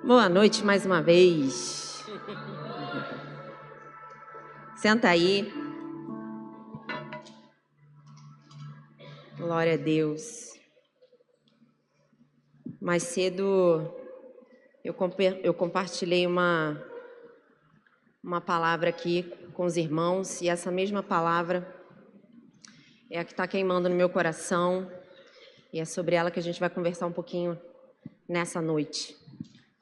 Boa noite mais uma vez. Senta aí. Glória a Deus. Mais cedo eu compartilhei uma palavra aqui com os irmãos e essa mesma palavra é a que está queimando no meu coração e é sobre ela que a gente vai conversar um pouquinho nessa noite.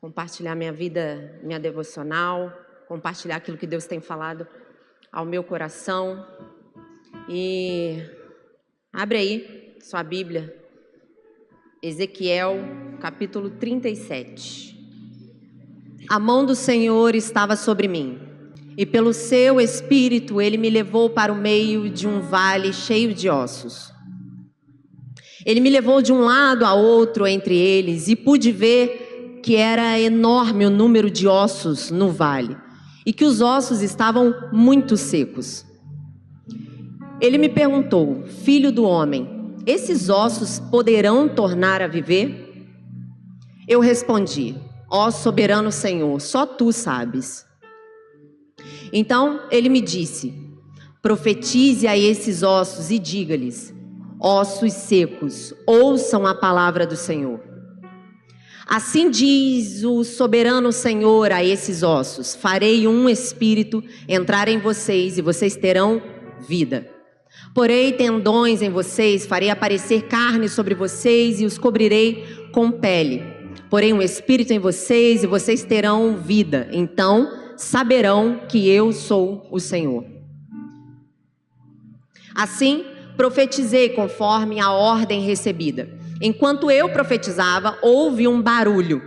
Compartilhar minha vida, minha devocional, compartilhar aquilo que Deus tem falado ao meu coração. E abre aí sua Bíblia, Ezequiel, capítulo 37. A mão do Senhor estava sobre mim, e pelo seu Espírito Ele me levou para o meio de um vale cheio de ossos. Ele me levou de um lado a outro entre eles, e pude ver que era enorme o número de ossos no vale, e que os ossos estavam muito secos. Ele me perguntou: filho do homem, esses ossos poderão tornar a viver? Eu respondi: ó soberano Senhor, só tu sabes. Então ele me disse: profetize a esses ossos e diga-lhes: ossos secos, ouçam a palavra do Senhor. Assim diz o soberano Senhor a esses ossos: farei um espírito entrar em vocês e vocês terão vida. Porei tendões em vocês, farei aparecer carne sobre vocês e os cobrirei com pele. Porei um espírito em vocês e vocês terão vida. Então saberão que eu sou o Senhor. Assim profetizei conforme a ordem recebida. Enquanto eu profetizava, houve um barulho,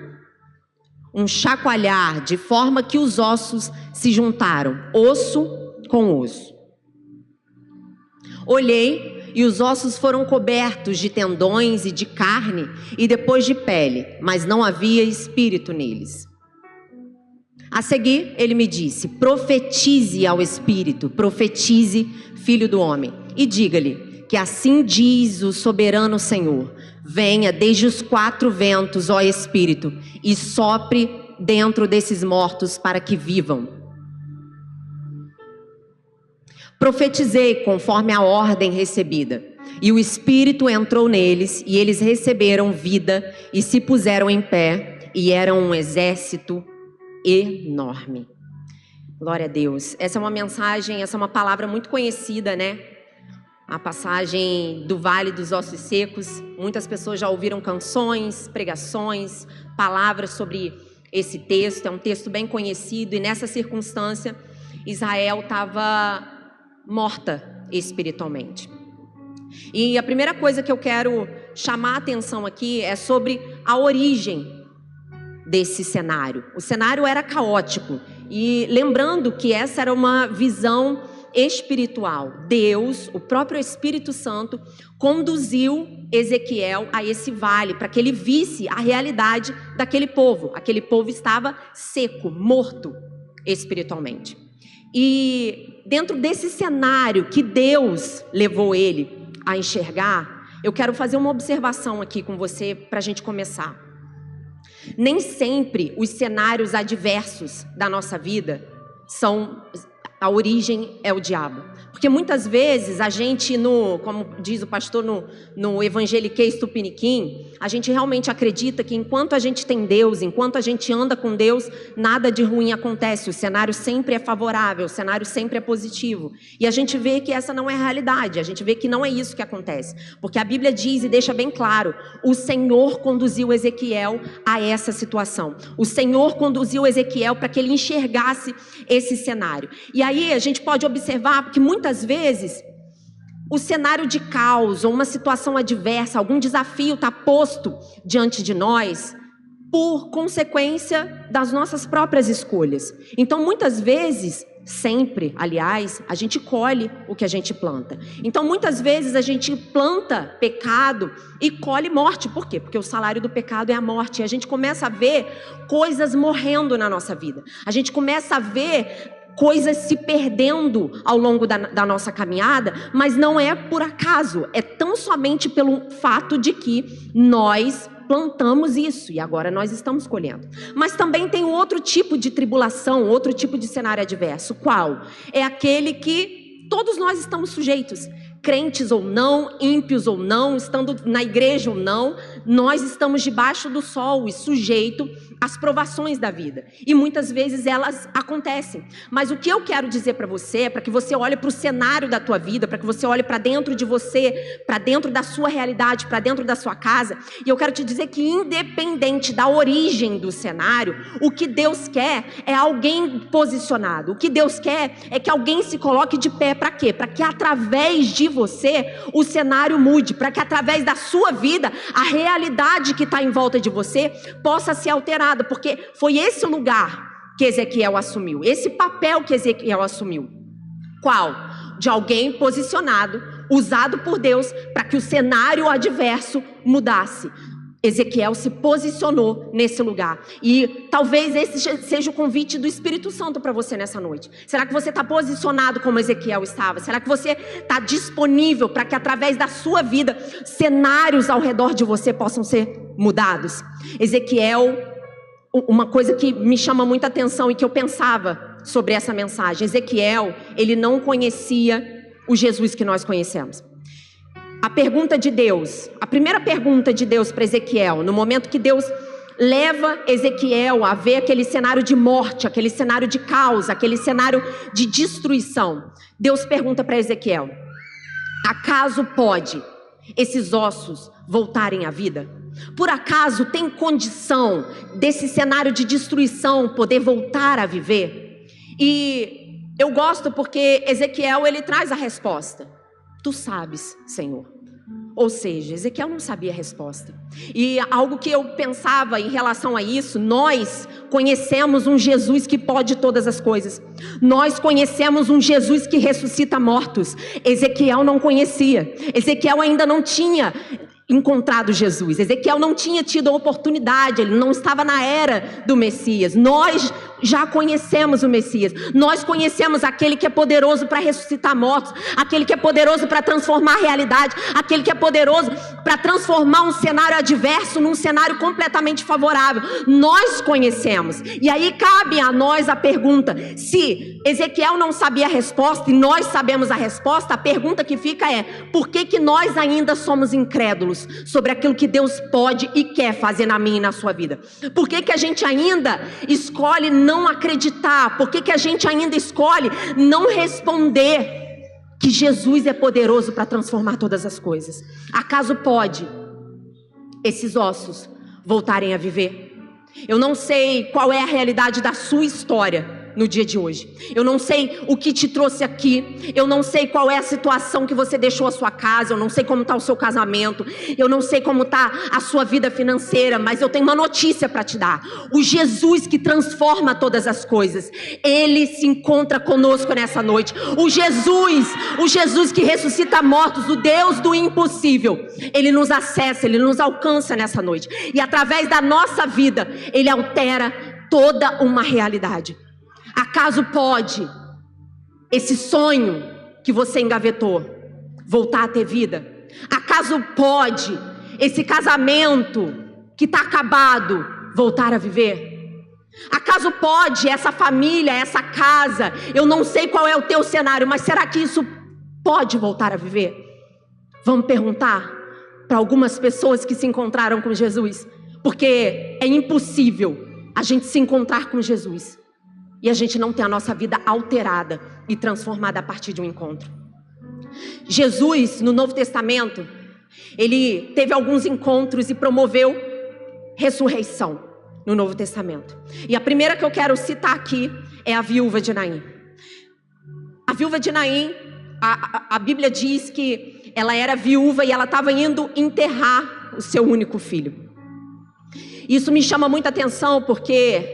um chacoalhar, de forma que os ossos se juntaram, osso com osso. Olhei e os ossos foram cobertos de tendões e de carne e depois de pele, mas não havia espírito neles. A seguir, ele me disse: profetize ao espírito, profetize, filho do homem, e diga-lhe que assim diz o soberano Senhor: venha desde os 4 ventos, ó Espírito, e sopre dentro desses mortos para que vivam. Profetizei conforme a ordem recebida, e o Espírito entrou neles, e eles receberam vida e se puseram em pé, e eram um exército enorme. Glória a Deus. Essa é uma mensagem, essa é uma palavra muito conhecida, né? A passagem do Vale dos Ossos Secos. Muitas pessoas já ouviram canções, pregações, palavras sobre esse texto. É um texto bem conhecido e nessa circunstância Israel estava morta espiritualmente. E a primeira coisa que eu quero chamar a atenção aqui é sobre a origem desse cenário. O cenário era caótico e lembrando que essa era uma visão espiritual. Deus, o próprio Espírito Santo, conduziu Ezequiel a esse vale para que ele visse a realidade daquele povo. Aquele povo estava seco, morto espiritualmente. E dentro desse cenário que Deus levou ele a enxergar, eu quero fazer uma observação aqui com você para a gente começar. Nem sempre os cenários adversos da nossa vida a origem é o diabo. Porque muitas vezes a gente, como diz o pastor no Evangeliquez Tupiniquim, a gente realmente acredita que enquanto a gente tem Deus, enquanto a gente anda com Deus, nada de ruim acontece. O cenário sempre é favorável, o cenário sempre é positivo. E a gente vê que essa não é a realidade, a gente vê que não é isso que acontece. Porque a Bíblia diz e deixa bem claro: o Senhor conduziu Ezequiel a essa situação. O Senhor conduziu Ezequiel para que ele enxergasse esse cenário. E aí a gente pode observar que muitas vezes o cenário de caos ou uma situação adversa, algum desafio está posto diante de nós por consequência das nossas próprias escolhas. Então muitas vezes, sempre, aliás, a gente colhe o que a gente planta. Então muitas vezes a gente planta pecado e colhe morte. Por quê? Porque o salário do pecado é a morte. E a gente começa a ver coisas morrendo na nossa vida. A gente começa a ver coisas se perdendo ao longo da nossa caminhada, mas não é por acaso, é tão somente pelo fato de que nós plantamos isso e agora nós estamos colhendo. Mas também tem outro tipo de tribulação, outro tipo de cenário adverso. Qual? É aquele que todos nós estamos sujeitos. Crentes ou não, ímpios ou não, estando na igreja ou não, nós estamos debaixo do sol e sujeito às provações da vida. E muitas vezes elas acontecem. Mas o que eu quero dizer para você é para que você olhe para o cenário da tua vida, para que você olhe para dentro de você, para dentro da sua realidade, para dentro da sua casa. E eu quero te dizer que independente da origem do cenário, o que Deus quer é alguém posicionado. O que Deus quer é que alguém se coloque de pé. Para quê? Para que através de você o cenário mude, para que através da sua vida a realidade que está em volta de você possa ser alterada, porque foi esse lugar que Ezequiel assumiu, esse papel que Ezequiel assumiu. Qual? De alguém posicionado, usado por Deus para que o cenário adverso mudasse. Ezequiel se posicionou nesse lugar. E talvez esse seja o convite do Espírito Santo para você nessa noite. Será que você está posicionado como Ezequiel estava? Será que você está disponível para que através da sua vida cenários ao redor de você possam ser mudados? Ezequiel, uma coisa que me chama muita atenção e que eu pensava sobre essa mensagem. Ezequiel, ele não conhecia o Jesus que nós conhecemos. A pergunta de Deus, a primeira pergunta de Deus para Ezequiel, no momento que Deus leva Ezequiel a ver aquele cenário de morte, aquele cenário de caos, aquele cenário de destruição, Deus pergunta para Ezequiel: acaso pode esses ossos voltarem à vida? Por acaso tem condição desse cenário de destruição poder voltar a viver? E eu gosto porque Ezequiel, ele traz a resposta. Tu sabes, Senhor. Ou seja, Ezequiel não sabia a resposta. E algo que eu pensava em relação a isso, nós conhecemos um Jesus que pode todas as coisas. Nós conhecemos um Jesus que ressuscita mortos. Ezequiel não conhecia. Ezequiel ainda não tinha encontrado Jesus. Ezequiel não tinha tido a oportunidade, ele não estava na era do Messias. Nós já conhecemos o Messias. Nós conhecemos aquele que é poderoso para ressuscitar mortos, aquele que é poderoso para transformar a realidade, aquele que é poderoso para transformar um cenário adverso num cenário completamente favorável. Nós conhecemos. E aí cabe a nós a pergunta: se Ezequiel não sabia a resposta e nós sabemos a resposta, a pergunta que fica é: por que nós ainda somos incrédulos sobre aquilo que Deus pode e quer fazer na minha e na sua vida? Por que a gente ainda escolhe não acreditar? Por que a gente ainda escolhe não responder que Jesus é poderoso para transformar todas as coisas? Acaso pode esses ossos voltarem a viver? Eu não sei qual é a realidade da sua história no dia de hoje. Eu não sei o que te trouxe aqui. Eu não sei qual é a situação que você deixou a sua casa. Eu não sei como está o seu casamento. Eu não sei como está a sua vida financeira. Mas eu tenho uma notícia para te dar. O Jesus que transforma todas as coisas, Ele se encontra conosco nessa noite. O Jesus que ressuscita mortos, o Deus do impossível, Ele nos acessa, Ele nos alcança nessa noite. E através da nossa vida, Ele altera toda uma realidade. Acaso pode esse sonho que você engavetou voltar a ter vida? Acaso pode esse casamento que está acabado voltar a viver? Acaso pode essa família, essa casa? Eu não sei qual é o teu cenário, mas será que isso pode voltar a viver? Vamos perguntar para algumas pessoas que se encontraram com Jesus, porque é impossível a gente se encontrar com Jesus e a gente não ter a nossa vida alterada e transformada a partir de um encontro. Jesus, no Novo Testamento, Ele teve alguns encontros e promoveu ressurreição no Novo Testamento. E a primeira que eu quero citar aqui é a viúva de Naim. A viúva de Naim, a Bíblia diz que ela era viúva e ela estava indo enterrar o seu único filho. Isso me chama muita atenção porque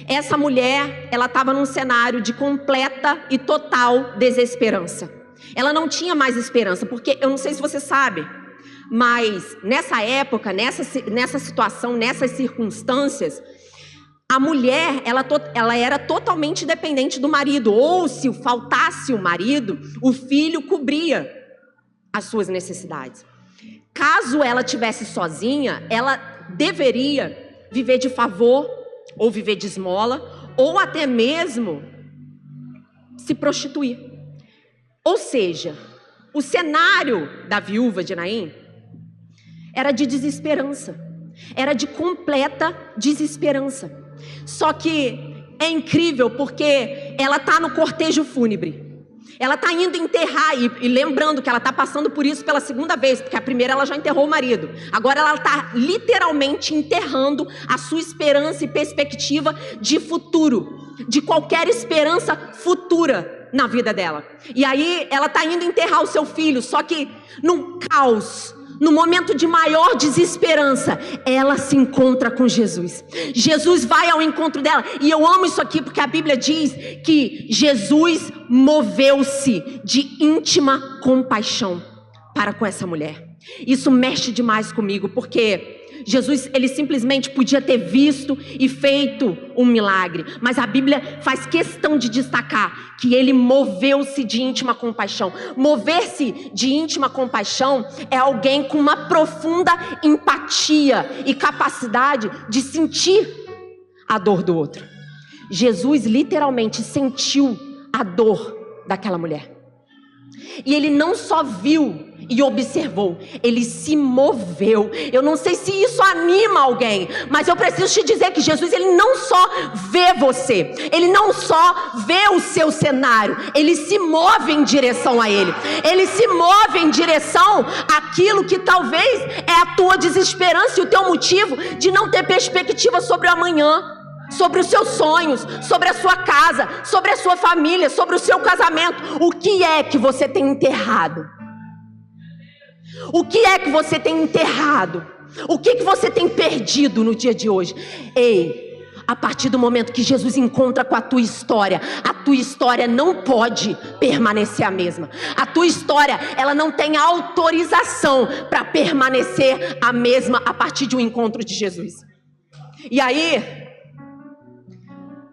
essa mulher, ela estava num cenário de completa e total desesperança. Ela não tinha mais esperança, porque eu não sei se você sabe, mas nessa época, nessa situação, nessas circunstâncias, a mulher, ela era totalmente dependente do marido, ou se faltasse o marido, o filho cobria as suas necessidades. Caso ela estivesse sozinha, ela deveria viver de favor, ou viver de esmola, ou até mesmo se prostituir. Ou seja, o cenário da viúva de Naim era de desesperança, era de completa desesperança. Só que é incrível porque ela está no cortejo fúnebre. Ela está indo enterrar, e lembrando que ela está passando por isso pela segunda vez, porque a primeira ela já enterrou o marido. Agora ela está literalmente enterrando a sua esperança e perspectiva de futuro, de qualquer esperança futura na vida dela. E aí ela está indo enterrar o seu filho, só que num caos, no momento de maior desesperança, ela se encontra com Jesus. Jesus vai ao encontro dela. E eu amo isso aqui porque a Bíblia diz que Jesus moveu-se de íntima compaixão para com essa mulher. Isso mexe demais comigo, porque Jesus, ele simplesmente podia ter visto e feito um milagre, mas a Bíblia faz questão de destacar que ele moveu-se de íntima compaixão. Mover-se de íntima compaixão é alguém com uma profunda empatia e capacidade de sentir a dor do outro. Jesus literalmente sentiu a dor daquela mulher. E ele não só viu e observou, ele se moveu. Eu não sei se isso anima alguém, mas eu preciso te dizer que Jesus, ele não só vê você, ele não só vê o seu cenário, ele se move em direção a ele. Ele se move em direção àquilo que talvez é a tua desesperança e o teu motivo de não ter perspectiva sobre o amanhã, sobre os seus sonhos, sobre a sua casa, sobre a sua família, sobre o seu casamento. O que é que você tem enterrado? O que é que você tem enterrado? O que você tem perdido no dia de hoje? Ei, a partir do momento que Jesus encontra com a tua história não pode permanecer a mesma. A tua história, ela não tem autorização para permanecer a mesma a partir de um encontro de Jesus. E aí,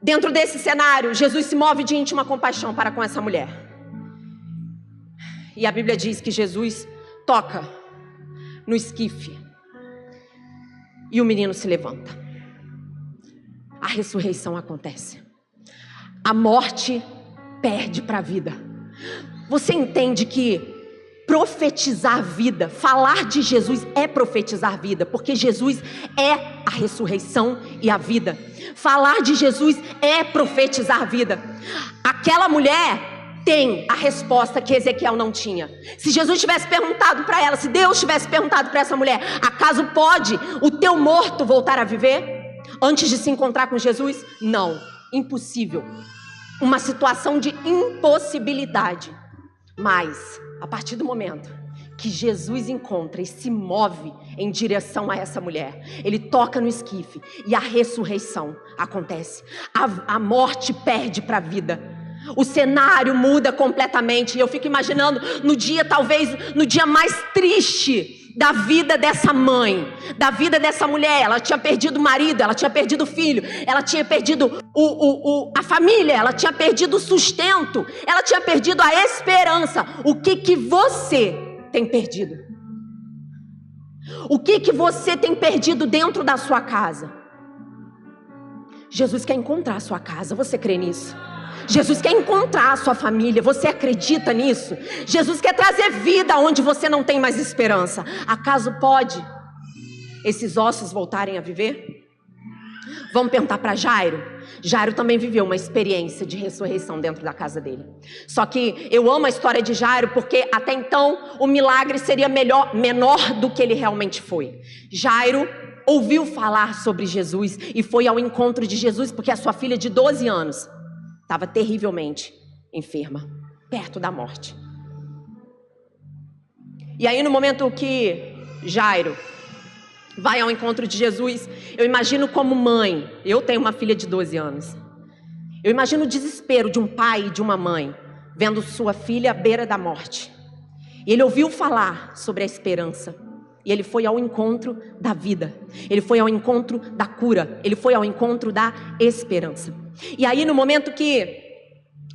dentro desse cenário, Jesus se move de íntima compaixão para com essa mulher. E a Bíblia diz que Jesus toca no esquife e o menino se levanta. A ressurreição acontece. A morte perde para a vida. Você entende que profetizar vida, falar de Jesus é profetizar vida, porque Jesus é a ressurreição e a vida. Falar de Jesus é profetizar vida. Aquela mulher tem a resposta que Ezequiel não tinha. Se Jesus tivesse perguntado para ela, se Deus tivesse perguntado para essa mulher, acaso pode o teu morto voltar a viver antes de se encontrar com Jesus? Não, impossível. Uma situação de impossibilidade. Mas a partir do momento que Jesus encontra e se move em direção a essa mulher, ele toca no esquife e a ressurreição acontece. A morte perde para a vida. O cenário muda completamente. E eu fico imaginando no dia, talvez no dia mais triste da vida dessa mãe, da vida dessa mulher. Ela tinha perdido o marido, ela tinha perdido o filho, ela tinha perdido a família, ela tinha perdido o sustento, ela tinha perdido a esperança. O que você tem perdido? O que você tem perdido dentro da sua casa? Jesus quer encontrar a sua casa, você crê nisso? Jesus quer encontrar a sua família, você acredita nisso? Jesus quer trazer vida onde você não tem mais esperança. Acaso pode esses ossos voltarem a viver? Vamos perguntar para Jairo. Jairo também viveu uma experiência de ressurreição dentro da casa dele. Só que eu amo a história de Jairo porque até então o milagre seria menor do que ele realmente foi. Jairo ouviu falar sobre Jesus e foi ao encontro de Jesus porque a sua filha de 12 anos estava terrivelmente enferma, perto da morte. E aí no momento que Jairo vai ao encontro de Jesus, eu imagino como mãe, eu tenho uma filha de 12 anos, eu imagino o desespero de um pai e de uma mãe, vendo sua filha à beira da morte. E ele ouviu falar sobre a esperança, e ele foi ao encontro da vida, ele foi ao encontro da cura, ele foi ao encontro da esperança. E aí no momento que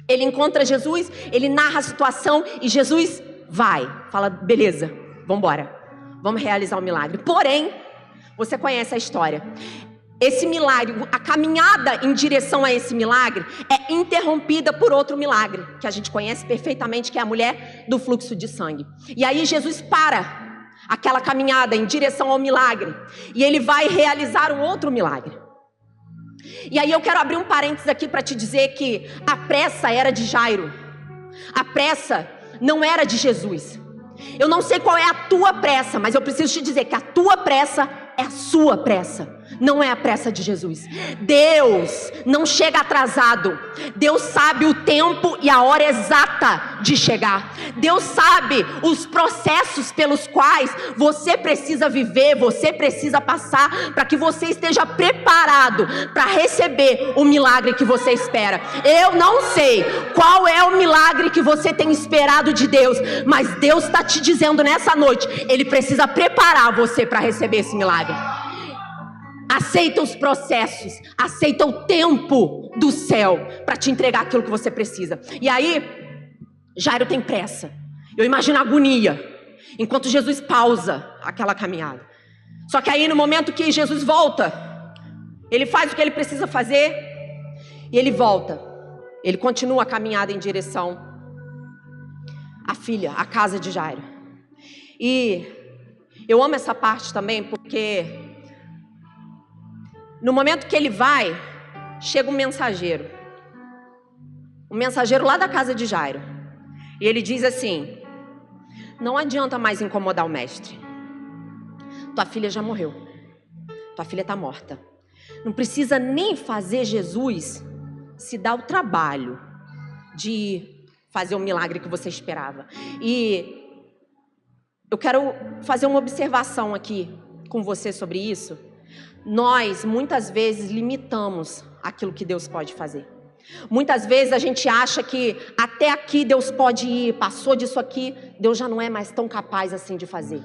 ele encontra Jesus, ele narra a situação e Jesus vai, fala, beleza, vamos embora, vamos realizar o milagre. Porém, Você conhece a história. Esse milagre, a caminhada em direção a esse milagre é interrompida por outro milagre, que a gente conhece perfeitamente, que é a mulher do fluxo de sangue. E aí Jesus para aquela caminhada em direção ao milagre, e ele vai realizar um outro milagre. E aí eu quero abrir um parênteses aqui para te dizer que a pressa era de Jairo. A pressa não era de Jesus. Eu não sei qual é a tua pressa, mas eu preciso te dizer que a tua pressa é a sua pressa, não é a pressa de Jesus. Deus não chega atrasado. Deus sabe o tempo e a hora exata de chegar. Deus sabe os processos pelos quais você precisa viver, você precisa passar, para que você esteja preparado para receber o milagre que você espera. Eu não sei qual é o milagre que você tem esperado de Deus, mas Deus está te dizendo nessa noite, Ele precisa preparar você para receber esse milagre. Aceita os processos, aceita o tempo do céu para te entregar aquilo que você precisa. E aí, Jairo tem pressa. Eu imagino a agonia, enquanto Jesus pausa aquela caminhada. Só que aí no momento que Jesus volta, ele faz o que ele precisa fazer e ele volta. Ele continua a caminhada em direção à filha, à casa de Jairo. E eu amo essa parte também porque no momento que ele vai, chega um mensageiro lá da casa de Jairo, e ele diz assim: não adianta mais incomodar o mestre, tua filha já morreu, tua filha está morta, não precisa nem fazer Jesus se dar o trabalho de fazer o milagre que você esperava. E eu quero fazer uma observação aqui com você sobre isso. Nós, muitas vezes, limitamos aquilo que Deus pode fazer. Muitas vezes a gente acha que até aqui Deus pode ir, passou disso aqui, Deus já não é mais tão capaz assim de fazer.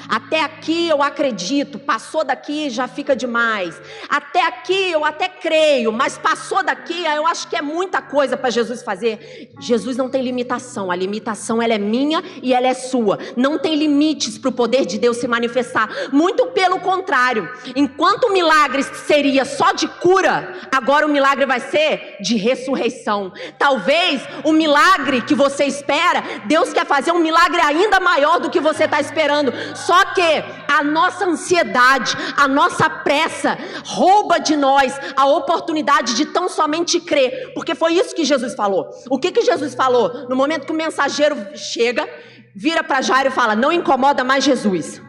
Até aqui eu acredito, passou daqui já fica demais. Até aqui eu até creio, mas passou daqui eu acho que é muita coisa para Jesus fazer. Jesus não tem limitação, a limitação ela é minha e ela é sua. Não tem limites para o poder de Deus se manifestar. Muito pelo contrário, enquanto o milagre seria só de cura, agora o milagre vai ser de ressurreição. Talvez o milagre que você espera, Deus quer fazer um milagre ainda maior do que você está esperando. Só que a nossa ansiedade, a nossa pressa rouba de nós a oportunidade de tão somente crer, porque foi isso que Jesus falou. O que Jesus falou? No momento que o mensageiro chega, vira para Jairo e fala: não incomoda mais Jesus,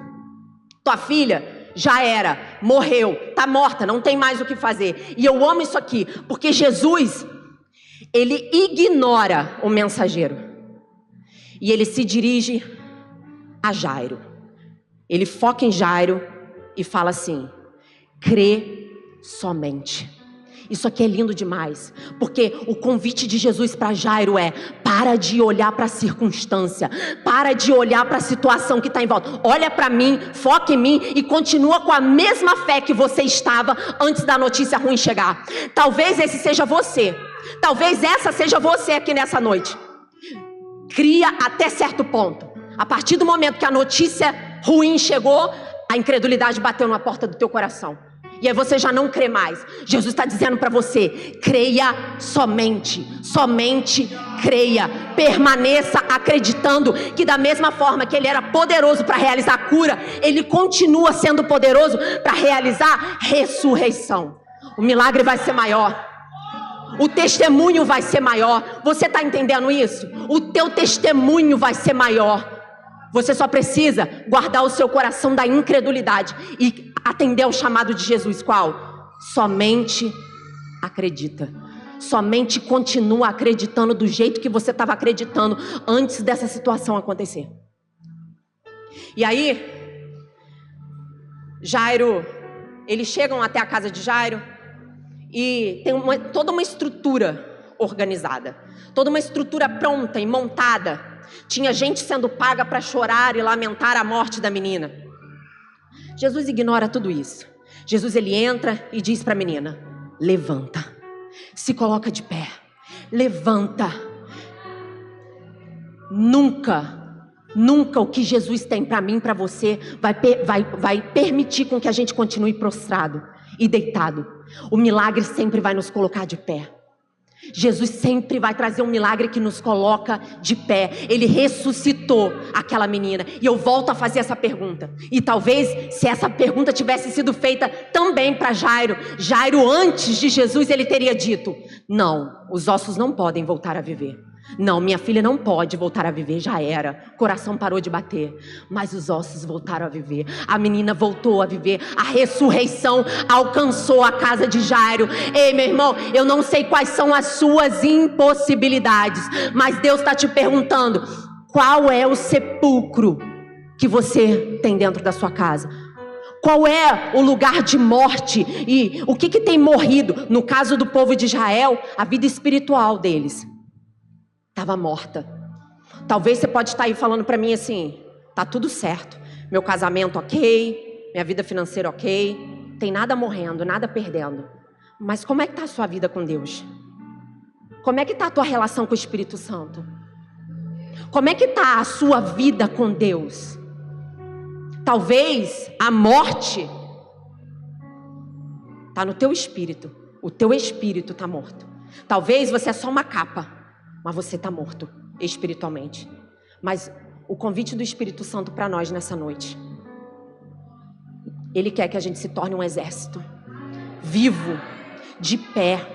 tua filha já era, morreu, está morta, não tem mais o que fazer. E eu amo isso aqui, porque Jesus, ele ignora o mensageiro e ele se dirige a Jairo. Ele foca em Jairo e fala assim: crê somente. Isso aqui é lindo demais, porque o convite de Jesus para Jairo é: para de olhar para a circunstância, para de olhar para a situação que está em volta, olha para mim, foca em mim e continua com a mesma fé que você estava antes da notícia ruim chegar. Talvez esse seja você, talvez essa seja você aqui nessa noite. Cria até certo ponto. A partir do momento que a notícia ruim chegou, a incredulidade bateu na porta do teu coração. E aí você já não crê mais. Jesus está dizendo para você: creia somente. Somente creia. Permaneça acreditando que da mesma forma que Ele era poderoso para realizar a cura, Ele continua sendo poderoso para realizar ressurreição. O milagre vai ser maior. O testemunho vai ser maior. Você está entendendo isso? O teu testemunho vai ser maior. Você só precisa guardar o seu coração da incredulidade e atender ao chamado de Jesus. Qual? Somente acredita. Somente continua acreditando do jeito que você estava acreditando antes dessa situação acontecer. E aí, Jairo, eles chegam até a casa de Jairo e tem toda uma estrutura organizada, toda uma estrutura pronta e montada. Tinha gente sendo paga para chorar e lamentar a morte da menina. Jesus ignora tudo isso. Jesus, ele entra e diz para a menina: levanta, se coloca de pé, levanta. Nunca Nunca o que Jesus tem para mim, para você, vai permitir com que a gente continue prostrado e deitado. O milagre sempre vai nos colocar de pé. Jesus sempre vai trazer um milagre que nos coloca de pé. Ele ressuscitou aquela menina. E eu volto a fazer essa pergunta. E talvez, se essa pergunta tivesse sido feita também para Jairo, antes de Jesus, ele teria dito: não, os ossos não podem voltar a viver. Não, minha filha não pode voltar a viver, já era. O coração parou de bater, mas os ossos voltaram a viver. A menina voltou a viver. A ressurreição alcançou a casa de Jairo. Ei, meu irmão, eu não sei quais são as suas impossibilidades, mas Deus está te perguntando: qual é o sepulcro que você tem dentro da sua casa? Qual é o lugar de morte? E o que tem morrido? No caso do povo de Israel, a vida espiritual deles estava morta. Talvez você pode estar aí falando para mim assim: tá tudo certo, meu casamento ok, minha vida financeira ok, tem nada morrendo, nada perdendo. Mas como é que está a sua vida com Deus? Como é que está a tua relação com o Espírito Santo? Como é que está a sua vida com Deus? Talvez a morte está no teu espírito. O teu espírito está morto. Talvez você é só uma capa, mas você está morto espiritualmente. Mas o convite do Espírito Santo para nós nessa noite, Ele quer que a gente se torne um exército vivo, de pé.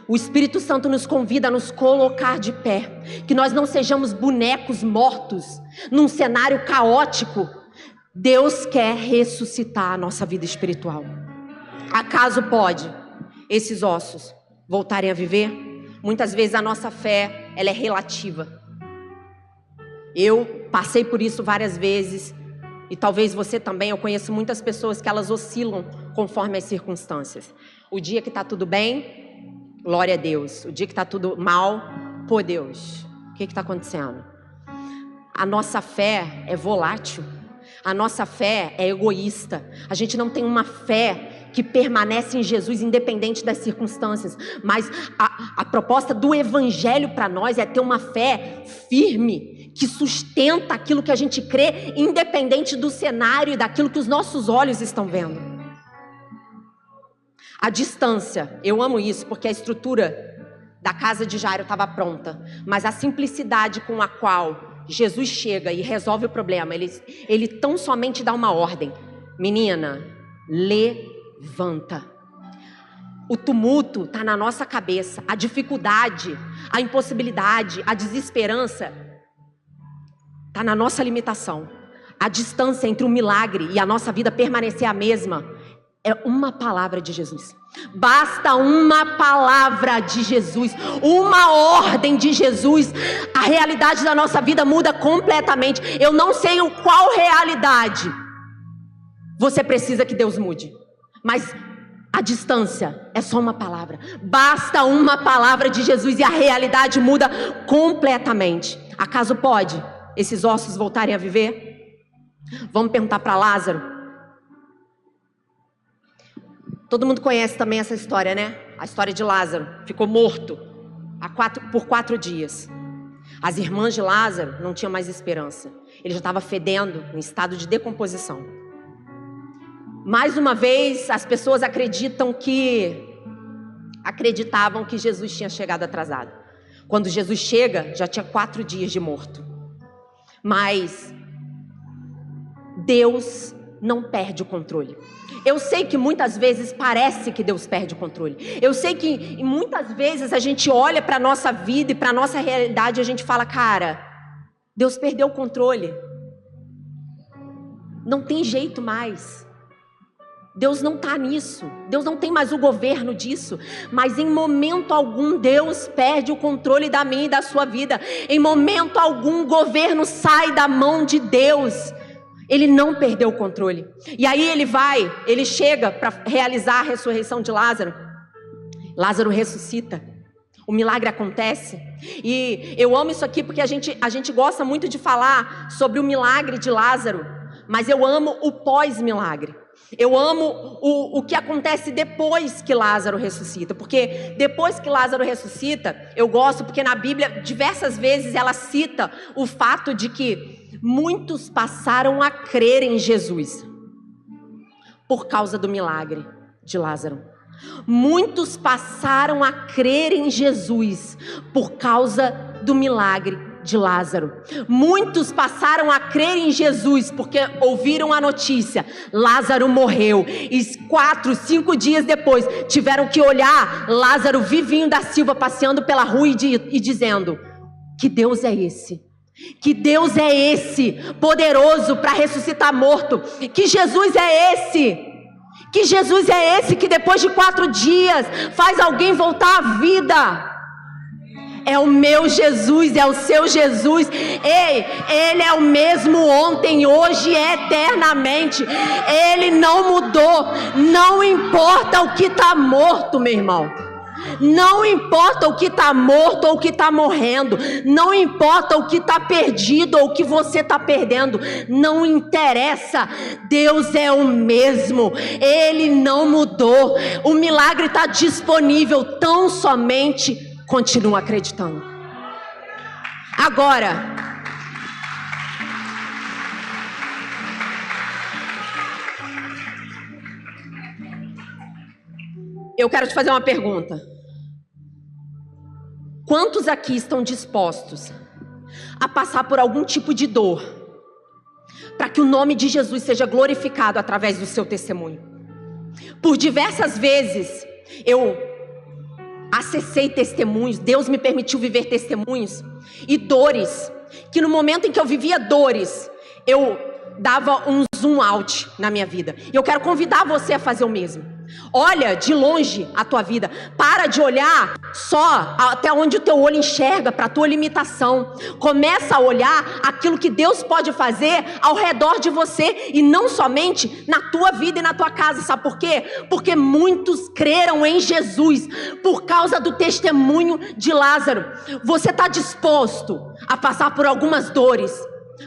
O Espírito Santo nos convida a nos colocar de pé, que nós não sejamos bonecos mortos num cenário caótico. Deus quer ressuscitar a nossa vida espiritual. Acaso pode esses ossos voltarem a viver? Muitas vezes a nossa fé, ela é relativa. Eu passei por isso várias vezes, e talvez você também. Eu conheço muitas pessoas que elas oscilam conforme as circunstâncias. O dia que está tudo bem, glória a Deus. O dia que está tudo mal, pô Deus, o que está acontecendo? A nossa fé é volátil. A nossa fé é egoísta. A gente não tem uma fé que permanece em Jesus independente das circunstâncias. Mas a proposta do Evangelho para nós é ter uma fé firme, que sustenta aquilo que a gente crê, independente do cenário e daquilo que os nossos olhos estão vendo. A distância, eu amo isso, porque a estrutura da casa de Jairo estava pronta, mas a simplicidade com a qual Jesus chega e resolve o problema, ele tão somente dá uma ordem: menina, levanta. O tumulto está na nossa cabeça, a dificuldade, a impossibilidade, a desesperança está na nossa limitação. A distância entre o milagre e a nossa vida permanecer a mesma é uma palavra de Jesus. Basta uma palavra de Jesus, uma ordem de Jesus, a realidade da nossa vida muda completamente. Eu não sei qual realidade você precisa que Deus mude, mas a distância é só uma palavra. Basta uma palavra de Jesus e a realidade muda completamente. Acaso pode esses ossos voltarem a viver? Vamos perguntar para Lázaro. Todo mundo conhece também essa história, né? A história de Lázaro. Ficou morto por 4 dias. As irmãs de Lázaro não tinham mais esperança. Ele já estava fedendo, em estado de decomposição. Mais uma vez, as pessoas acreditavam que Jesus tinha chegado atrasado. Quando Jesus chega, já tinha 4 dias de morto. Mas Deus não perde o controle. Eu sei que muitas vezes parece que Deus perde o controle. Eu sei que muitas vezes a gente olha para a nossa vida e para a nossa realidade e a gente fala: cara, Deus perdeu o controle. Não tem jeito mais. Deus não está nisso. Deus não tem mais o governo disso. Mas em momento algum Deus perde o controle da minha e da sua vida. Em momento algum o governo sai da mão de Deus. Ele não perdeu o controle. E aí ele chega para realizar a ressurreição de Lázaro. Lázaro ressuscita. O milagre acontece. E eu amo isso aqui porque a gente gosta muito de falar sobre o milagre de Lázaro. Mas eu amo o pós-milagre. Eu amo o que acontece depois que Lázaro ressuscita, porque depois que Lázaro ressuscita, eu gosto porque na Bíblia diversas vezes ela cita o fato de que muitos passaram a crer em Jesus por causa do milagre de Lázaro. Muitos passaram a crer em Jesus por causa do milagre de Lázaro. Muitos passaram a crer em Jesus porque ouviram a notícia: Lázaro morreu, e 4, 5 dias depois tiveram que olhar Lázaro vivinho da Silva passeando pela rua e dizendo: que Deus é esse? Que Deus é esse poderoso para ressuscitar morto? Que Jesus é esse? Que Jesus é esse que depois de 4 dias faz alguém voltar à vida? É o meu Jesus, é o seu Jesus. Ei, Ele é o mesmo ontem, hoje e eternamente. Ele não mudou. Não importa o que está morto, meu irmão. Não importa o que está morto ou o que está morrendo. Não importa o que está perdido ou o que você está perdendo. Não interessa. Deus é o mesmo. Ele não mudou. O milagre está disponível. Tão somente continua acreditando. Agora, eu quero te fazer uma pergunta. Quantos aqui estão dispostos a passar por algum tipo de dor para que o nome de Jesus seja glorificado através do seu testemunho? Por diversas vezes eu acessei testemunhos, Deus me permitiu viver testemunhos e dores, que no momento em que eu vivia dores, eu dava um zoom out na minha vida. E eu quero convidar você a fazer o mesmo. Olha de longe a tua vida. Para de olhar só até onde o teu olho enxerga, para a tua limitação. Começa a olhar aquilo que Deus pode fazer ao redor de você, e não somente na tua vida e na tua casa. Sabe por quê? Porque muitos creram em Jesus por causa do testemunho de Lázaro. Você está disposto a passar por algumas dores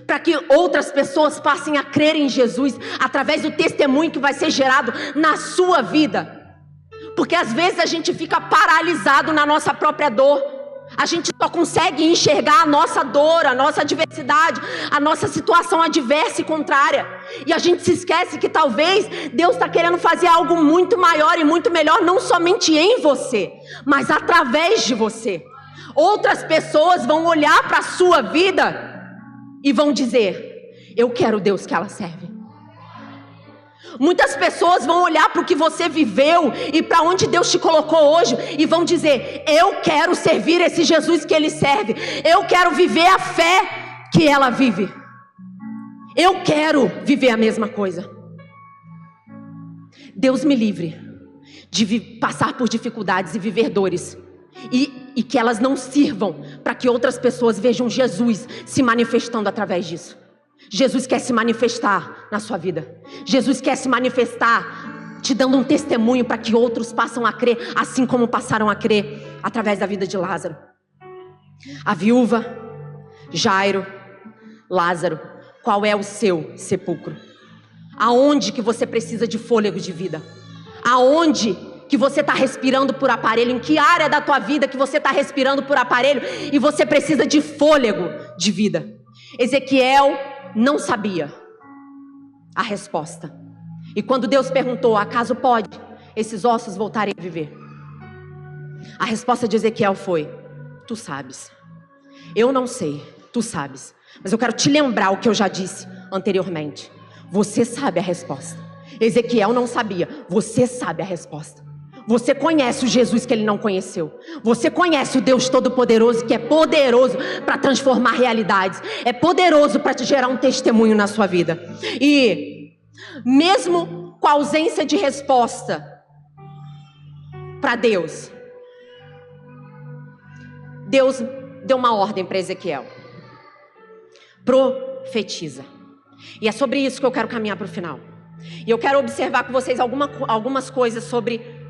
para que outras pessoas passem a crer em Jesus através do testemunho que vai ser gerado na sua vida? Porque às vezes a gente fica paralisado na nossa própria dor. A gente só consegue enxergar a nossa dor, a nossa adversidade, a nossa situação adversa e contrária. E a gente se esquece que talvez Deus está querendo fazer algo muito maior e muito melhor, não somente em você, mas através de você. Outras pessoas vão olhar para a sua vida e vão dizer: eu quero o Deus que ela serve. Muitas pessoas vão olhar para o que você viveu e para onde Deus te colocou hoje e vão dizer: eu quero servir esse Jesus que ele serve. Eu quero viver a fé que ela vive. Eu quero viver a mesma coisa. Deus me livre de passar por dificuldades e viver dores, e que elas não sirvam para que outras pessoas vejam Jesus se manifestando através disso. Jesus quer se manifestar na sua vida. Jesus quer se manifestar te dando um testemunho para que outros passem a crer, assim como passaram a crer através da vida de Lázaro. A viúva, Jairo, Lázaro. Qual é o seu sepulcro? Aonde que você precisa de fôlego de vida? Aonde que você está respirando por aparelho? Em que área da tua vida que você está respirando por aparelho e você precisa de fôlego de vida? Ezequiel não sabia a resposta. E quando Deus perguntou: acaso pode esses ossos voltarem a viver? A resposta de Ezequiel foi: tu sabes. Eu não sei, tu sabes. Mas eu quero te lembrar o que eu já disse anteriormente. Você sabe a resposta. Ezequiel não sabia, você sabe a resposta. Você conhece o Jesus que ele não conheceu. Você conhece o Deus Todo-Poderoso, que é poderoso para transformar realidades. É poderoso para te gerar um testemunho na sua vida. E mesmo com a ausência de resposta para Deus, Deus deu uma ordem para Ezequiel: profetiza. E é sobre isso que eu quero caminhar para o final. E eu quero observar com vocês algumas coisas sobre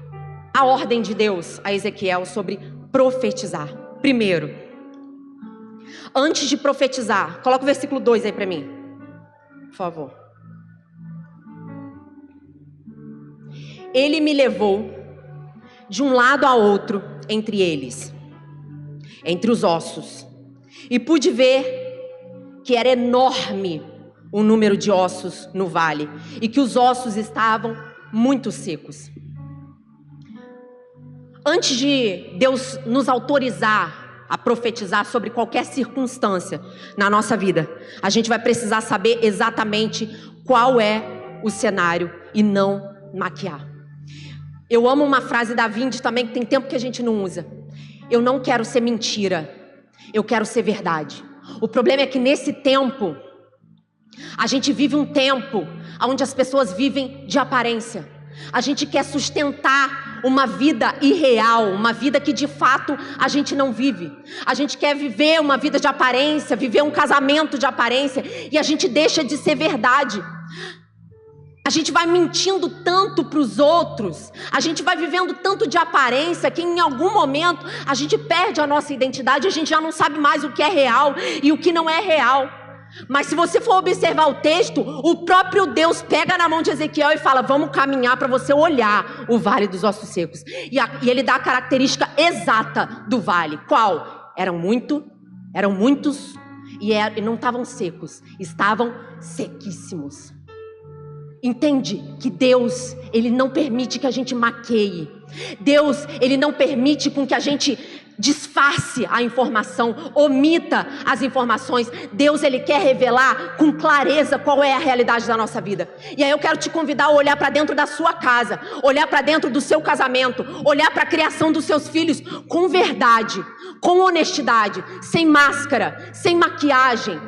a ordem de Deus a Ezequiel sobre profetizar. Primeiro, antes de profetizar, coloca o versículo 2 aí para mim, por favor. Ele me levou de um lado a outro entre eles, entre os ossos, e pude ver que era enorme o número de ossos no vale, e que os ossos estavam muito secos. Antes de Deus nos autorizar a profetizar sobre qualquer circunstância na nossa vida, a gente vai precisar saber exatamente qual é o cenário e não maquiar. Eu amo uma frase da Vindy também, que tem tempo que a gente não usa. Eu não quero ser mentira, eu quero ser verdade. O problema é que nesse tempo, a gente vive um tempo onde as pessoas vivem de aparência. A gente quer sustentar uma vida irreal, uma vida que de fato a gente não vive. A gente quer viver uma vida de aparência, viver um casamento de aparência, e a gente deixa de ser verdade. A gente vai mentindo tanto para os outros, a gente vai vivendo tanto de aparência, que em algum momento a gente perde a nossa identidade, a gente já não sabe mais o que é real e o que não é real. Mas se você for observar o texto, o próprio Deus pega na mão de Ezequiel e fala: vamos caminhar para você olhar o vale dos ossos secos. E ele dá a característica exata do vale. Qual? Eram muitos e não estavam secos, estavam sequíssimos. Entende que Deus, Ele não permite que a gente maqueie. Deus, Ele não permite com que a gente disfarce a informação, omita as informações. Deus, Ele quer revelar com clareza qual é a realidade da nossa vida. E aí eu quero te convidar a olhar para dentro da sua casa, olhar para dentro do seu casamento, olhar para a criação dos seus filhos com verdade, com honestidade, sem máscara, sem maquiagem,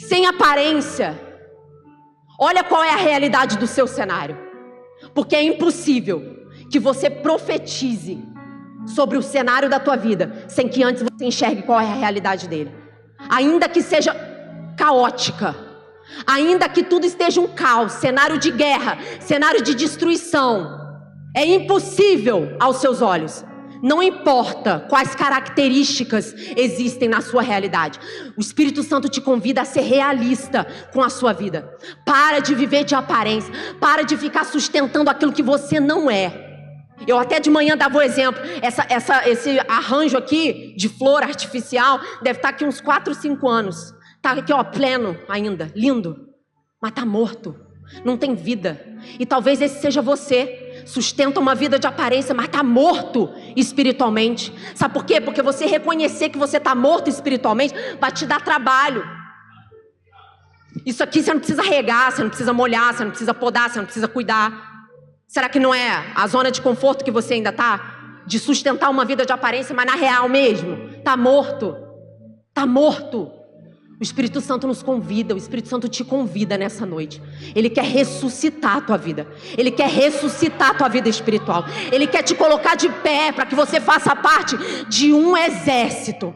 sem aparência. Olha qual é a realidade do seu cenário. Porque é impossível que você profetize sobre o cenário da tua vida sem que antes você enxergue qual é a realidade dele. Ainda que seja caótica, ainda que tudo esteja um caos, cenário de guerra, cenário de destruição, é impossível aos seus olhos. Não importa quais características existem na sua realidade. O Espírito Santo te convida a ser realista com a sua vida. Para de viver de aparência. Para de ficar sustentando aquilo que você não é. Eu até de manhã dava o exemplo. Esse arranjo aqui de flor artificial deve estar aqui uns 4, 5 anos. Está aqui, ó, pleno ainda, lindo. Mas está morto. Não tem vida. E talvez esse seja você. Sustenta uma vida de aparência, mas está morto espiritualmente. Sabe por quê? Porque você reconhecer que você está morto espiritualmente vai te dar trabalho. Isso aqui você não precisa regar, você não precisa molhar, você não precisa podar, você não precisa cuidar. Será que não é a zona de conforto que você ainda está? De sustentar uma vida de aparência, mas na real mesmo? Está morto. Está morto. O Espírito Santo nos convida, o Espírito Santo te convida nessa noite. Ele quer ressuscitar a tua vida. Ele quer ressuscitar a tua vida espiritual. Ele quer te colocar de pé para que você faça parte de um exército.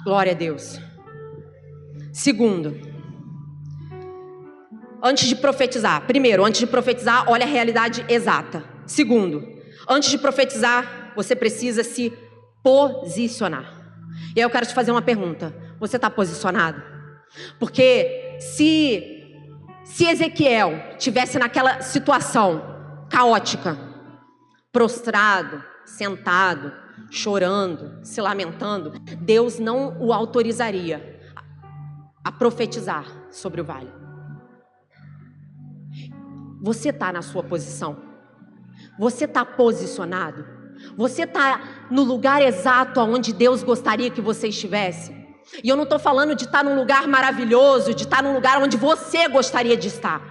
Glória a Deus. Segundo, antes de profetizar. Primeiro, antes de profetizar, olha a realidade exata. Segundo, antes de profetizar, você precisa se posicionar. E aí eu quero te fazer uma pergunta. Você está posicionado? Porque se Ezequiel tivesse naquela situação caótica, prostrado, sentado, chorando, se lamentando, Deus não o autorizaria a profetizar sobre o vale. Você está na sua posição? Você está posicionado? Você está no lugar exato onde Deus gostaria que você estivesse? E eu não estou falando de estar num lugar maravilhoso, de estar num lugar onde você gostaria de estar.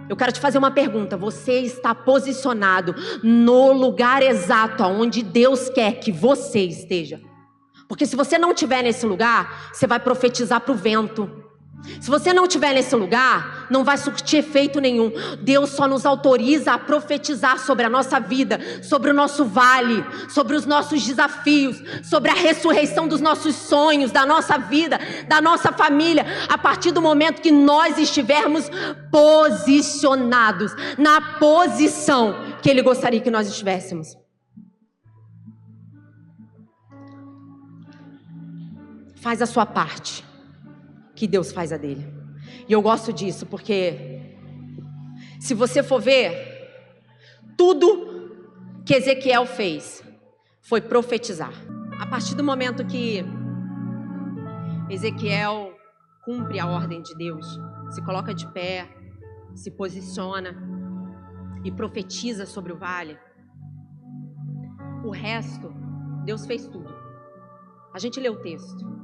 Eu quero te fazer uma pergunta. Você está posicionado no lugar exato onde Deus quer que você esteja? Porque se você não estiver nesse lugar, você vai profetizar para o vento. Se você não estiver nesse lugar, não vai surtir efeito nenhum. Deus só nos autoriza a profetizar sobre a nossa vida, sobre o nosso vale, sobre os nossos desafios, sobre a ressurreição dos nossos sonhos, da nossa vida, da nossa família, a partir do momento que nós estivermos posicionados na posição que Ele gostaria que nós estivéssemos. Faz a sua parte, que Deus faz a dele. E eu gosto disso porque Se você for ver, tudo que Ezequiel fez foi profetizar. A partir do momento que Ezequiel cumpre a ordem de Deus, se coloca de pé, se posiciona e profetiza sobre o vale, o resto, Deus fez tudo. A gente lê o texto.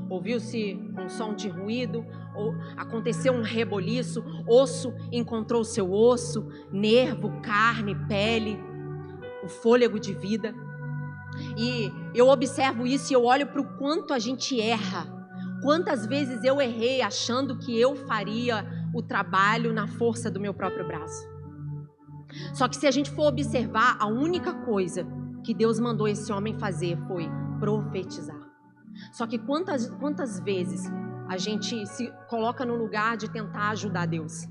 Ouviu-se um som de ruído, ou aconteceu um reboliço, osso encontrou seu osso, nervo, carne, pele, o fôlego de vida. E eu observo isso e eu olho para o quanto a gente erra. Quantas vezes eu errei achando que eu faria o trabalho na força do meu próprio braço. Só que se a gente for observar, a única coisa que Deus mandou esse homem fazer foi profetizar. Só que quantas vezes a gente se coloca no lugar de tentar ajudar Deus?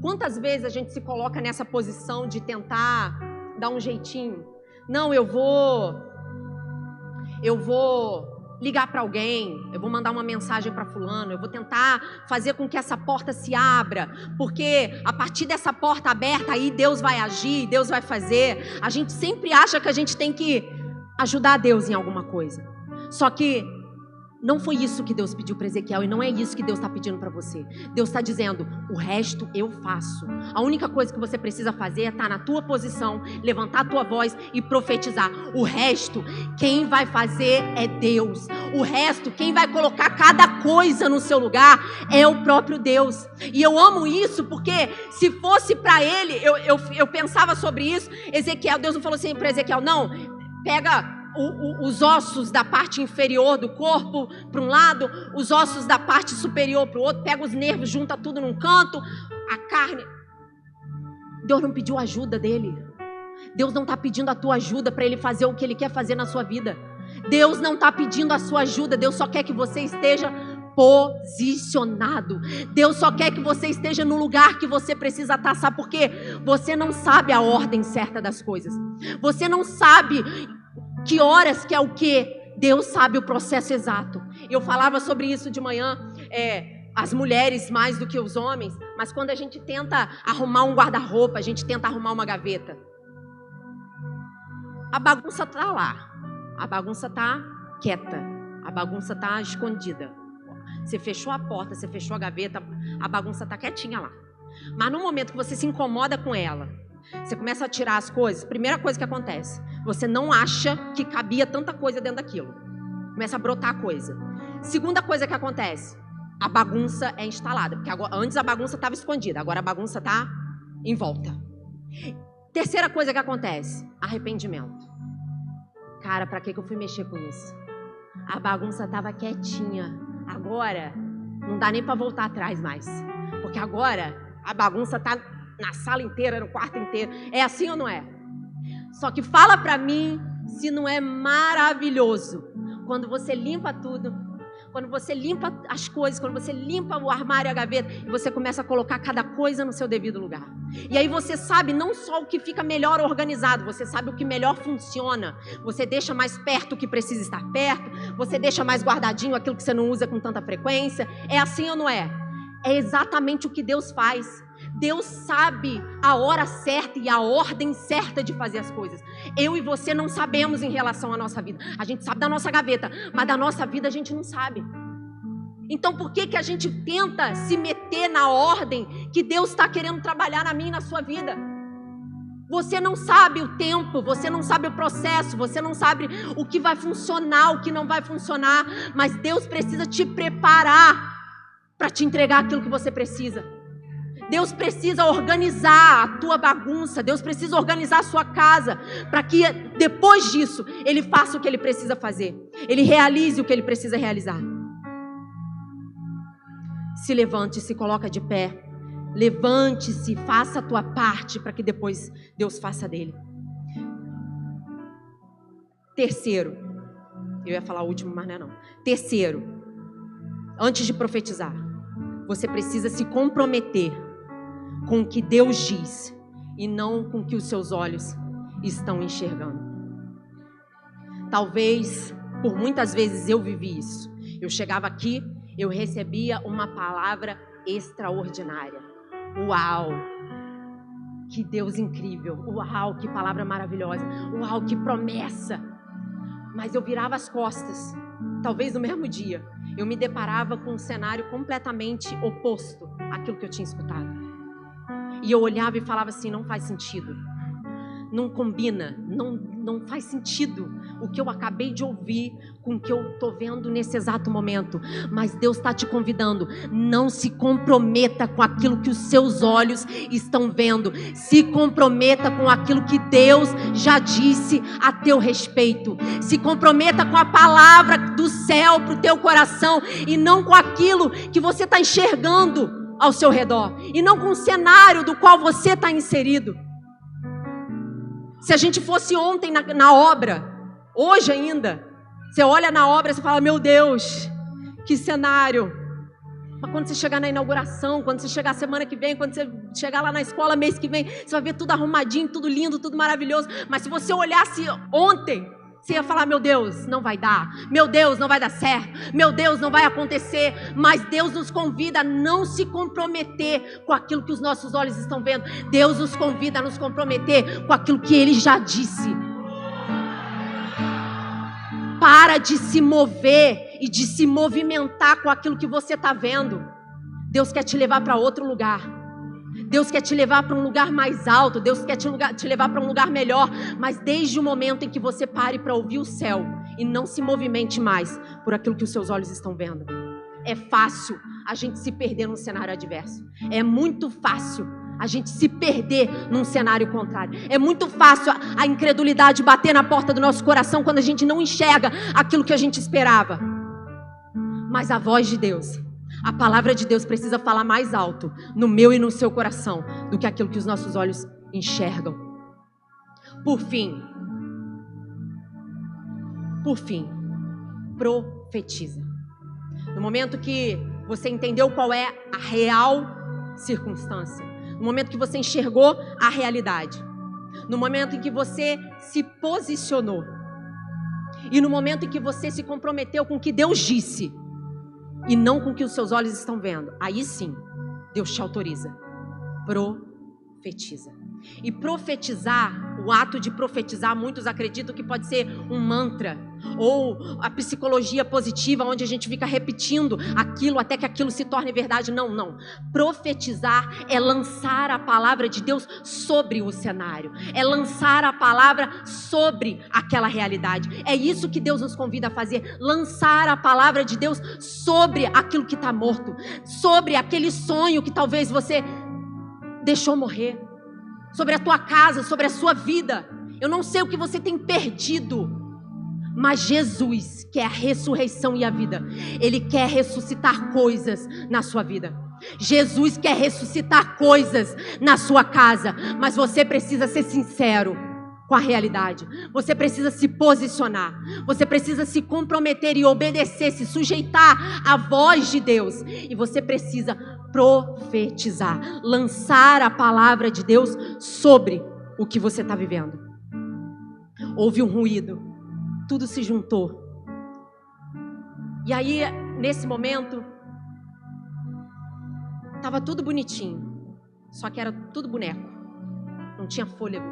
Quantas vezes a gente se coloca nessa posição de tentar dar um jeitinho? Não, eu vou ligar para alguém, eu vou mandar uma mensagem para fulano, eu vou tentar fazer com que essa porta se abra, porque a partir dessa porta aberta aí Deus vai agir, Deus vai fazer. A gente sempre acha que a gente tem que ajudar Deus em alguma coisa. Só que não foi isso que Deus pediu para Ezequiel e não é isso que Deus está pedindo para você. Deus está dizendo, o resto eu faço. A única coisa que você precisa fazer é estar na tua posição, levantar a tua voz e profetizar. O resto, quem vai fazer é Deus. O resto, quem vai colocar cada coisa no seu lugar é o próprio Deus. E eu amo isso porque se fosse para ele, eu pensava sobre isso. Ezequiel, Deus não falou assim para Ezequiel, não, pega os ossos da parte inferior do corpo para um lado, os ossos da parte superior para o outro, pega os nervos, junta tudo num canto, a carne. Deus não pediu ajuda dele. Deus não está pedindo a tua ajuda para ele fazer o que ele quer fazer na sua vida. Deus não está pedindo a sua ajuda. Deus só quer que você esteja posicionado. Deus só quer que você esteja no lugar que você precisa estar. Sabe por quê? Você não sabe a ordem certa das coisas. Você não sabe que horas que é o quê? Deus sabe o processo exato. Eu falava sobre isso de manhã, as mulheres mais do que os homens, mas quando a gente tenta arrumar um guarda-roupa, a gente tenta arrumar uma gaveta, a bagunça está lá, a bagunça está quieta, a bagunça está escondida. Você fechou a porta, você fechou a gaveta, a bagunça está quietinha lá. Mas no momento que você se incomoda com ela, você começa a tirar as coisas, primeira coisa que acontece, você não acha que cabia tanta coisa dentro daquilo. Começa a brotar coisa. Segunda coisa que acontece, a bagunça é instalada. Porque antes a bagunça estava escondida, agora a bagunça está em volta. Terceira coisa que acontece, arrependimento. Cara, para que eu fui mexer com isso? A bagunça estava quietinha. Agora, não dá nem para voltar atrás mais. Porque agora a bagunça está na sala inteira, no quarto inteiro. É assim ou não é? Só que fala pra mim se não é maravilhoso quando você limpa tudo, quando você limpa as coisas, quando você limpa o armário e a gaveta e você começa a colocar cada coisa no seu devido lugar. E aí você sabe não só o que fica melhor organizado, você sabe o que melhor funciona. Você deixa mais perto o que precisa estar perto, você deixa mais guardadinho aquilo que você não usa com tanta frequência. É assim ou não é? É exatamente o que Deus faz. Deus sabe a hora certa e a ordem certa de fazer as coisas. Eu e você não sabemos em relação à nossa vida. A gente sabe da nossa gaveta, mas da nossa vida a gente não sabe. Então por que a gente tenta se meter na ordem que Deus está querendo trabalhar na minha e na sua vida? Você não sabe o tempo, você não sabe o processo, você não sabe o que vai funcionar, o que não vai funcionar, mas Deus precisa te preparar para te entregar aquilo que você precisa. Deus precisa organizar a tua bagunça, Deus precisa organizar a sua casa, para que depois disso, Ele faça o que Ele precisa fazer, Ele realize o que Ele precisa realizar. Se levante, se coloca de pé, levante-se, faça a tua parte, para que depois Deus faça dele. Terceiro, eu ia falar o último, mas não é não. Terceiro, antes de profetizar, você precisa se comprometer com o que Deus diz e não com o que os seus olhos estão enxergando. Talvez, por muitas vezes eu vivi isso. Eu chegava aqui, eu recebia uma palavra extraordinária. Uau! Que Deus incrível, uau, que palavra maravilhosa, uau, que promessa. Mas eu virava as costas, talvez no mesmo dia, eu me deparava com um cenário completamente oposto àquilo que eu tinha escutado. E eu olhava e falava assim, não faz sentido, não combina, não faz sentido o que eu acabei de ouvir com o que eu estou vendo nesse exato momento. Mas Deus está te convidando, não se comprometa com aquilo que os seus olhos estão vendo. Se comprometa com aquilo que Deus já disse a teu respeito. Se comprometa com a palavra do céu para o teu coração e não com aquilo que você está enxergando ao seu redor. E não com o cenário do qual você está inserido. Se a gente fosse ontem na obra, hoje ainda, você olha na obra e você fala, meu Deus, que cenário. Mas quando você chegar na inauguração, quando você chegar semana que vem, quando você chegar lá na escola mês que vem, você vai ver tudo arrumadinho, tudo lindo, tudo maravilhoso. Mas se você olhasse ontem, você ia falar, meu Deus, não vai dar. Meu Deus, não vai dar certo. Meu Deus, não vai acontecer. Mas Deus nos convida a não se comprometer com aquilo que os nossos olhos estão vendo. Deus nos convida a nos comprometer com aquilo que Ele já disse. Para de se mover e de se movimentar com aquilo que você está vendo. Deus quer te levar para outro lugar. Deus quer te levar para um lugar mais alto. Deus quer te levar para um lugar melhor. Mas desde o momento em que você pare para ouvir o céu e não se movimente mais por aquilo que os seus olhos estão vendo. É fácil a gente se perder num cenário adverso. É muito fácil a gente se perder num cenário contrário. É muito fácil a incredulidade bater na porta do nosso coração quando a gente não enxerga aquilo que a gente esperava. Mas a voz de Deus, a palavra de Deus precisa falar mais alto no meu e no seu coração do que aquilo que os nossos olhos enxergam. Por fim, profetiza. No momento que você entendeu qual é a real circunstância, no momento que você enxergou a realidade, no momento em que você se posicionou e no momento em que você se comprometeu com o que Deus disse e não com o que os seus olhos estão vendo, aí sim, Deus te autoriza. Profetiza. E profetizar, o ato de profetizar, muitos acreditam que pode ser um mantra, ou a psicologia positiva, onde a gente fica repetindo aquilo até que aquilo se torne verdade. Não. Profetizar é lançar a palavra de Deus sobre o cenário, é lançar a palavra sobre aquela realidade. É isso que Deus nos convida a fazer, lançar a palavra de Deus sobre aquilo que está morto, sobre aquele sonho que talvez você deixou morrer, sobre a tua casa, sobre a sua vida. Eu não sei o que você tem perdido, mas Jesus, que é a ressurreição e a vida, Ele quer ressuscitar coisas na sua vida. Jesus quer ressuscitar coisas na sua casa, mas você precisa ser sincero com a realidade. Você precisa se posicionar, você precisa se comprometer e obedecer, se sujeitar à voz de Deus, e você precisa profetizar, lançar a palavra de Deus sobre o que você está vivendo. Houve um ruído, tudo se juntou, e aí nesse momento estava tudo bonitinho, só que era tudo boneco, não tinha fôlego.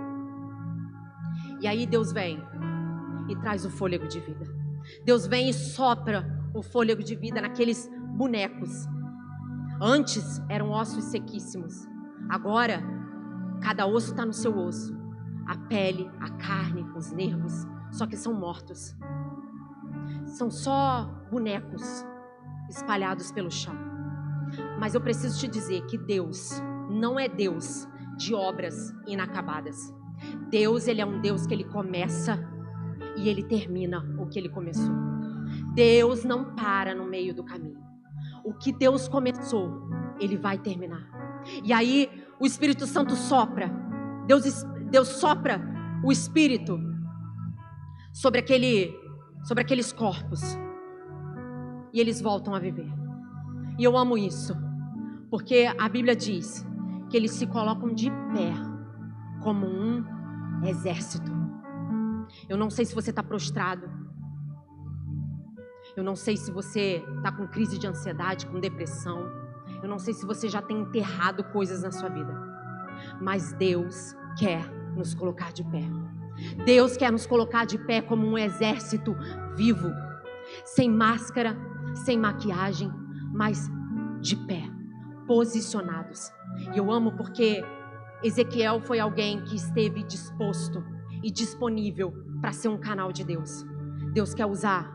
E aí Deus vem e traz o fôlego de vida. Deus vem e sopra o fôlego de vida naqueles bonecos. Antes eram ossos sequíssimos. Agora, cada osso está no seu osso. A pele, a carne, os nervos, só que são mortos. São só bonecos espalhados pelo chão. Mas eu preciso te dizer que Deus não é Deus de obras inacabadas. Deus, Ele é um Deus que Ele começa e Ele termina o que Ele começou. Deus não para no meio do caminho. O que Deus começou, Ele vai terminar. E aí o Espírito Santo sopra. Deus sopra o Espírito sobre aqueles corpos. E eles voltam a viver. E eu amo isso, porque a Bíblia diz que eles se colocam de pé como um exército. Eu não sei se você está prostrado. Eu não sei se você está com crise de ansiedade, com depressão. Eu não sei se você já tem enterrado coisas na sua vida. mas Deus quer nos colocar de pé. Deus quer nos colocar de pé como um exército vivo, sem máscara, sem maquiagem, mas de pé, posicionados. E eu amo porque Ezequiel foi alguém que esteve disposto e disponível para ser um canal de Deus. Deus quer usar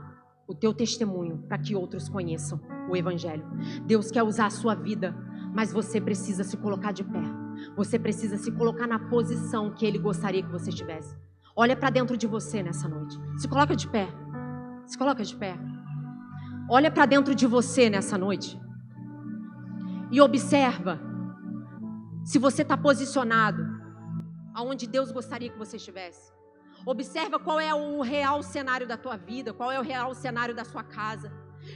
o teu testemunho para que outros conheçam o Evangelho. Deus quer usar a sua vida, mas você precisa se colocar de pé. Você precisa se colocar na posição que Ele gostaria que você estivesse. Olha para dentro de você nessa noite. Se coloca de pé. Se coloca de pé. Olha para dentro de você nessa noite. E observa se você está posicionado aonde Deus gostaria que você estivesse. Observa qual é o real cenário da tua vida, qual é o real cenário da sua casa.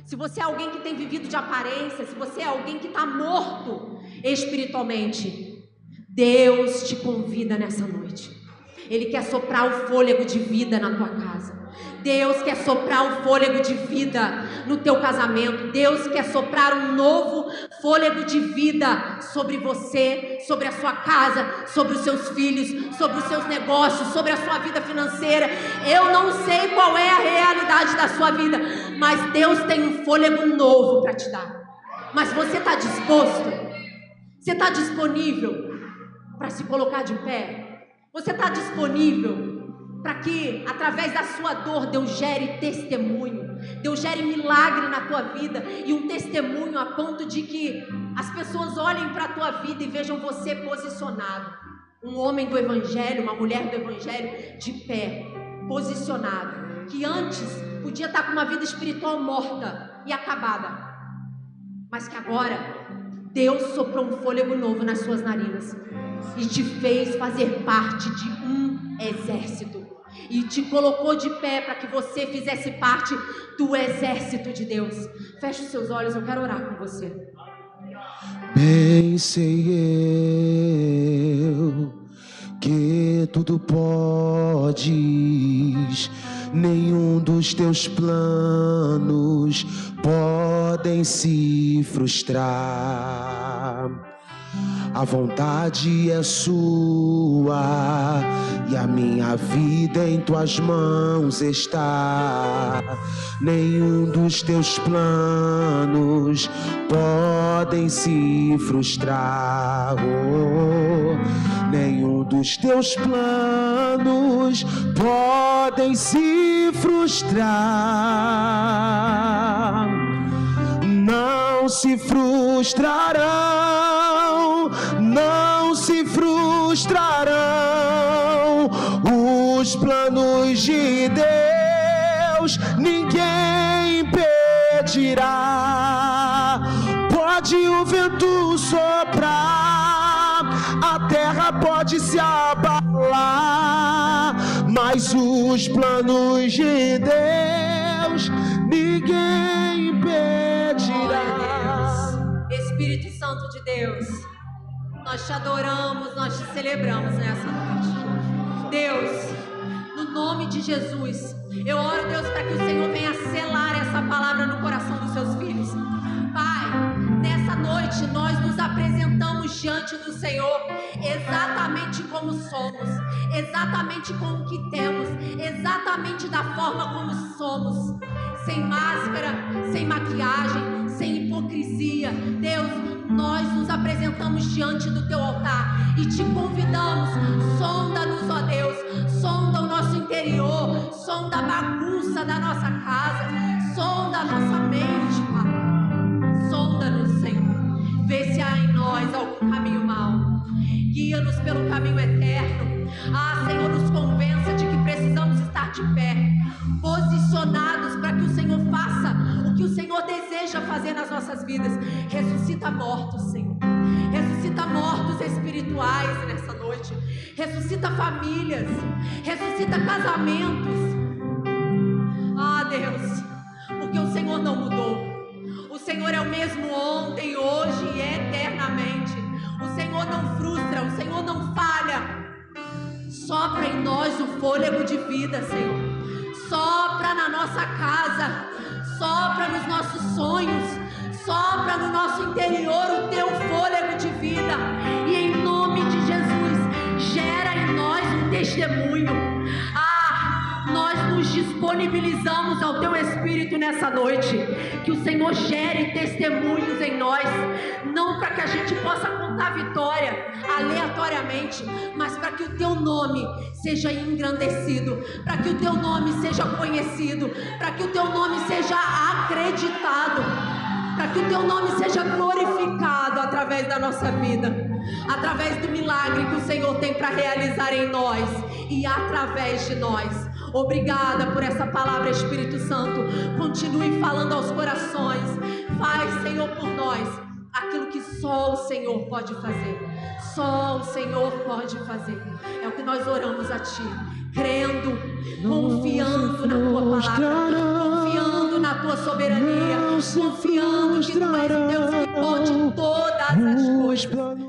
Se você é alguém que tem vivido de aparência, se você é alguém que está morto espiritualmente, Deus te convida nessa noite. Ele quer soprar o fôlego de vida na tua casa. Deus quer soprar o fôlego de vida no teu casamento. Deus quer soprar um novo fôlego de vida sobre você, sobre a sua casa, sobre os seus filhos, sobre os seus negócios, sobre a sua vida financeira. Eu não sei qual é a realidade da sua vida, mas Deus tem um fôlego novo para te dar. Mas você está disposto? Você está disponível para se colocar de pé? Você está disponível para que, através da sua dor, Deus gere testemunho, Deus gere milagre na tua vida, e um testemunho a ponto de que as pessoas olhem para a tua vida e vejam você posicionado, um homem do Evangelho, uma mulher do Evangelho, de pé, posicionado, que antes podia estar com uma vida espiritual morta e acabada, mas que agora Deus soprou um fôlego novo nas suas narinas e te fez fazer parte de um exército, e te colocou de pé para que você fizesse parte do exército de Deus. Feche os seus olhos, eu quero orar com você. Bem sei eu que tudo podes, nenhum dos teus planos podem se frustrar. A vontade é sua e a minha vida em tuas mãos está. Nenhum dos teus planos podem se frustrar. Oh, nenhum dos teus planos podem se frustrar. Não se frustrarão, não se frustrarão os planos de Deus, ninguém impedirá. Pode o vento soprar, a terra pode se abalar, mas os planos de Deus, ninguém impedirá. Espírito Santo de Deus, nós te adoramos, nós te celebramos nessa noite. Deus, no nome de Jesus, eu oro, Deus, para que o Senhor venha selar essa palavra no coração dos seus filhos. Pai, nessa noite nós nos apresentamos diante do Senhor exatamente como somos, exatamente com o que temos, exatamente da forma como somos, sem máscara, sem maquiagem, sem hipocrisia. Deus, nós nos apresentamos diante do teu altar e te convidamos, sonda-nos, ó Deus, sonda o nosso interior, sonda a bagunça da nossa casa, sonda a nossa mente, Pai. Sonda-nos, Senhor, vê se há em nós algum caminho mau, guia-nos pelo caminho eterno. Senhor, nos convença de que precisamos estar de pé, posicionados para que o Senhor faça o que o Senhor deseja fazer nas nossas vidas. Ressuscita mortos, Senhor, ressuscita mortos espirituais nessa noite, ressuscita famílias, ressuscita casamentos. Deus, porque o Senhor não mudou. O Senhor é o mesmo ontem, hoje e eternamente. O Senhor não frustra, o Senhor não falha. Sopra em nós o fôlego de vida, Senhor. Sopra na nossa casa, sopra nos nossos sonhos, sopra no nosso interior o teu fôlego de vida. E em nome de Jesus, testemunho. Nós nos disponibilizamos ao Teu Espírito nessa noite, que o Senhor gere testemunhos em nós, não para que a gente possa contar vitória aleatoriamente, mas para que o Teu nome seja engrandecido, para que o Teu nome seja conhecido, para que o Teu nome seja acreditado, para que o Teu nome seja glorificado através da nossa vida, através do milagre que o Senhor tem para realizar em nós e através de nós. Obrigada por essa palavra, Espírito Santo. Continue falando aos corações. Faz, Senhor, por nós aquilo que só o Senhor pode fazer. Só o Senhor pode fazer. É o que nós oramos a Ti, crendo, confiando na Tua palavra, confiando na Tua soberania, confiando que Tu és o Deus que pode todas as coisas.